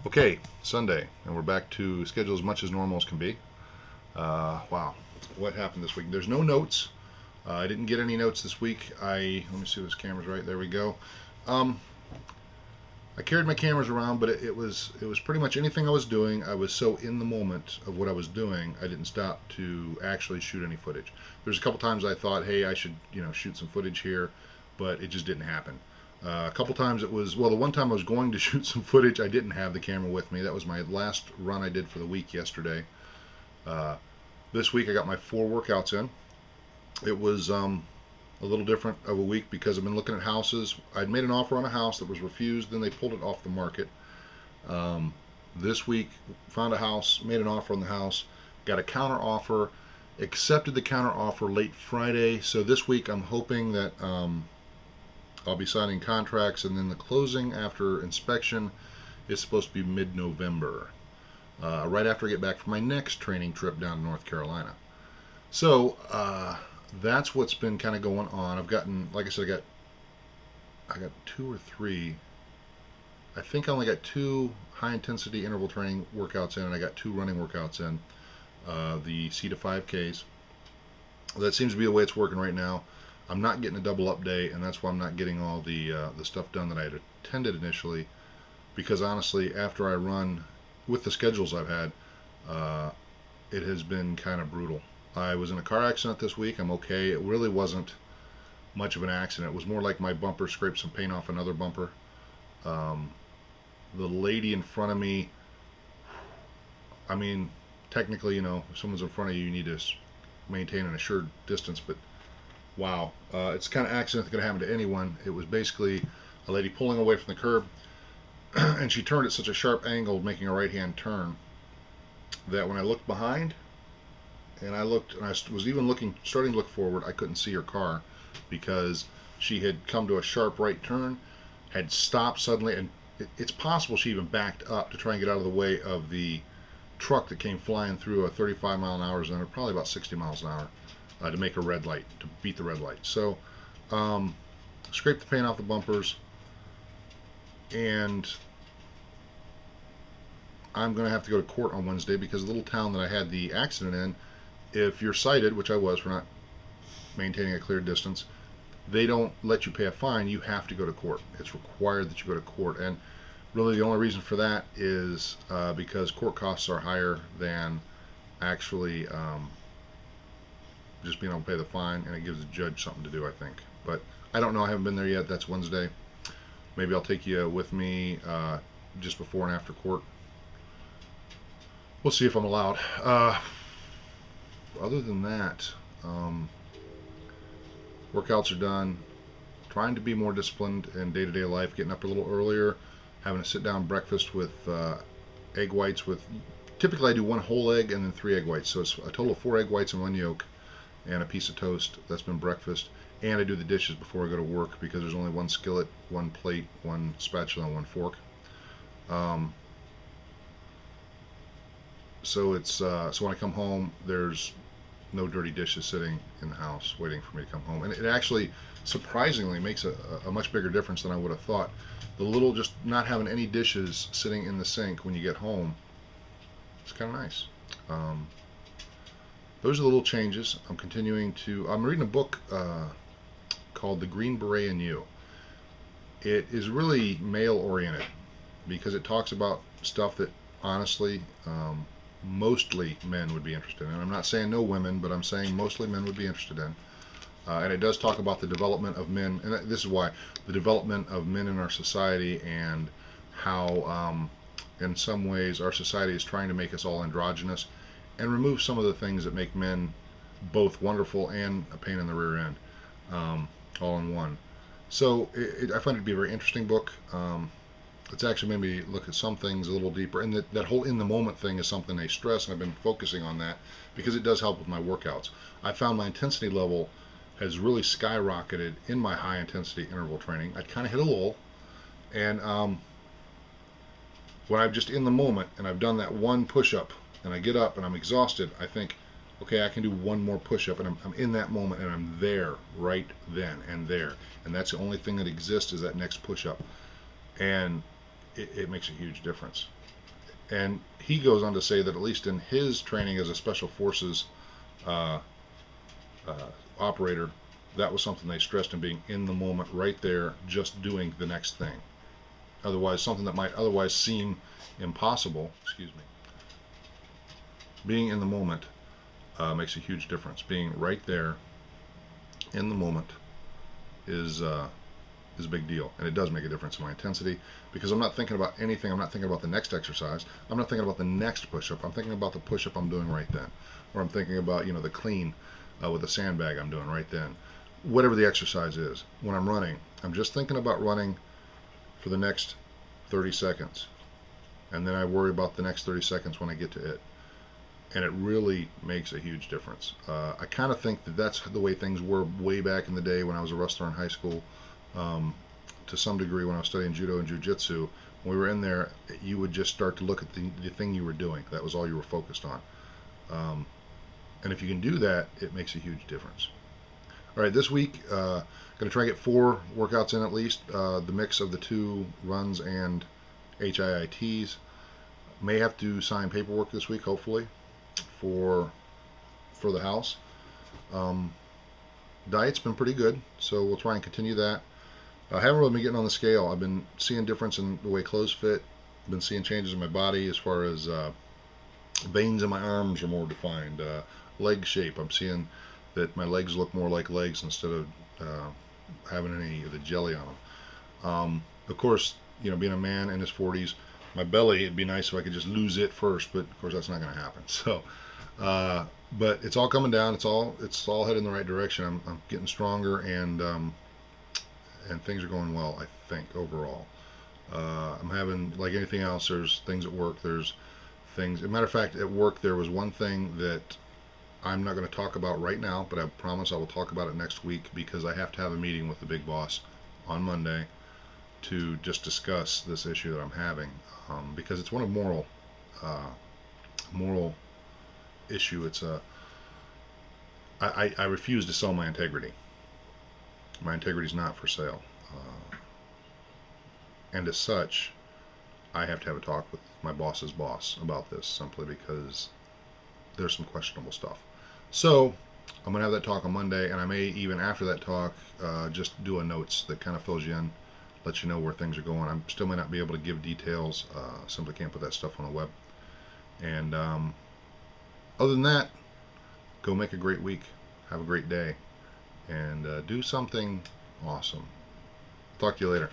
Okay, Sunday, and we're back to schedule as much as normal as can be. Wow, what happened this week? There's no notes. I didn't get any notes this week. Let me see if this camera's right. There we go. Um, I carried my cameras around, but it was pretty much anything I was doing. I was so in the moment of what I was doing, I didn't stop to actually shoot any footage. There's a couple times I thought, hey, I should shoot some footage here, but it just didn't happen. A couple times it was, well, the one time I was going to shoot some footage, I didn't have the camera with me. That was my last run I did for the week yesterday. Uh, this week I got my 4 workouts in. It was a little different of a week because I've been looking at houses. I'd made an offer on a house that was refused, then they pulled it off the market. Um, this week, found a house, made an offer on the house, got a counter offer, accepted the counter offer late Friday. So this week I'm hoping that I'll be signing contracts, and then the closing after inspection is supposed to be mid-November, right after I get back from my next training trip down to North Carolina. So that's what's been kind of going on. I've gotten, like I said, I got 2 or 3. I think I only got 2 high-intensity interval training workouts in, and I got 2 running workouts in. The C to 5Ks. That seems to be the way it's working right now. I'm not getting a double up day, and that's why I'm not getting all the stuff done that I had attended initially. Because honestly, after I run with the schedules I've had, it has been kind of brutal. I was in a car accident this week. I'm okay. It really wasn't much of an accident. It was more like my bumper scraped some paint off another bumper. Um, the lady in front of me, I mean, technically, if someone's in front of you, you need to maintain an assured distance, but wow, it's the kind of accident that's going to happen to anyone. It was basically a lady pulling away from the curb, and she turned at such a sharp angle, making a right-hand turn, that when I looked behind, and I was even starting to look forward, I couldn't see her car because she had come to a sharp right turn, had stopped suddenly, and it's possible she even backed up to try and get out of the way of the truck that came flying through a 35 mile an hour zone, or probably about 60 miles an hour, to make a red light, to beat the red light. So, scraped the paint off the bumpers, and I'm going to have to go to court on Wednesday because the little town that I had the accident in, if you're cited, which I was for not maintaining a clear distance, they don't let you pay a fine. You have to go to court. It's required that you go to court, and really the only reason for that is because court costs are higher than actually just being able to pay the fine, and it gives the judge something to do, I think. But I don't know. I haven't been there yet. That's Wednesday. Maybe I'll take you with me just before and after court. We'll see if I'm allowed. Other than that, workouts are done. Trying to be more disciplined in day-to-day life, getting up a little earlier, having a sit-down breakfast with egg whites. Typically I do 1 whole egg and then 3 egg whites, so it's a total of 4 egg whites and 1 yolk and a piece of toast. That's been breakfast. And I do the dishes before I go to work because there's only 1 skillet, 1 plate, 1 spatula, and 1 fork. So when I come home, there's no dirty dishes sitting in the house waiting for me to come home. And it actually surprisingly makes a much bigger difference than I would have thought. Just not having any dishes sitting in the sink when you get home, it's kind of nice. Those are the little changes. I'm reading a book called The Green Beret and You. It is really male oriented because it talks about stuff that honestly mostly men would be interested in. I'm not saying no women, but I'm saying mostly men would be interested in. And it does talk about the development of men, and this is why, the development of men in our society, and how in some ways our society is trying to make us all androgynous and remove some of the things that make men both wonderful and a pain in the rear end, all in one. So I find it to be a very interesting book. It's actually made me look at some things a little deeper, and that whole in the moment thing is something they stress, and I've been focusing on that because it does help with my workouts. I found my intensity level has really skyrocketed in my high intensity interval training. I kind of hit a lull, and when I'm just in the moment and I've done that 1 push-up and I get up and I'm exhausted, I think, okay, I can do 1 more push-up, and I'm in that moment, and I'm there right then and there, and that's the only thing that exists is that next push-up. And it makes a huge difference. And he goes on to say that at least in his training as a special forces uh, operator, that was something they stressed in being in the moment right there, just doing the next thing. Otherwise, something that might otherwise seem impossible, excuse me, being in the moment makes a huge difference. Being right there in the moment is a big deal, and it does make a difference in my intensity because I'm not thinking about anything. I'm not thinking about the next exercise. I'm not thinking about the next push-up. I'm thinking about the push-up I'm doing right then, or I'm thinking about the clean with a sandbag I'm doing right then. Whatever the exercise is, when I'm running, I'm just thinking about running for the next 30 seconds, and then I worry about the next 30 seconds when I get to it. And it really makes a huge difference. I kind of think that that's the way things were way back in the day when I was a wrestler in high school. To some degree, when I was studying judo and jiu-jitsu, when we were in there, you would just start to look at the thing you were doing. That was all you were focused on. And if you can do that, it makes a huge difference. All right, this week, going to try and get 4 workouts in at least. The mix of the 2 runs and HIITs. May have to sign paperwork this week, hopefully, for the house. Diet's been pretty good, so we'll try and continue that. I haven't really been getting on the scale. I've been seeing difference in the way clothes fit. I've been seeing changes in my body as far as veins in my arms are more defined. Leg shape, I'm seeing that my legs look more like legs instead of having any of the jelly on them. Of course, being a man in his 40s, my belly, it'd be nice if I could just lose it first, but of course that's not going to happen. So, but it's all coming down. It's all headed in the right direction. I'm getting stronger, and things are going well, I think, overall. I'm having, like anything else, there's things at work. There's things. As a matter of fact, at work there was one thing that I'm not going to talk about right now, but I promise I will talk about it next week because I have to have a meeting with the big boss on Monday to just discuss this issue that I'm having, because it's one of moral issue. It's I refuse to sell my integrity. My integrity is not for sale, and as such, I have to have a talk with my boss's boss about this simply because there's some questionable stuff. So I'm gonna have that talk on Monday, and I may even after that talk just do a notes that kind of fills you in, let you know where things are going. I still may not be able to give details. Simply can't put that stuff on the web. And other than that, go make a great week. Have a great day. And do something awesome. Talk to you later.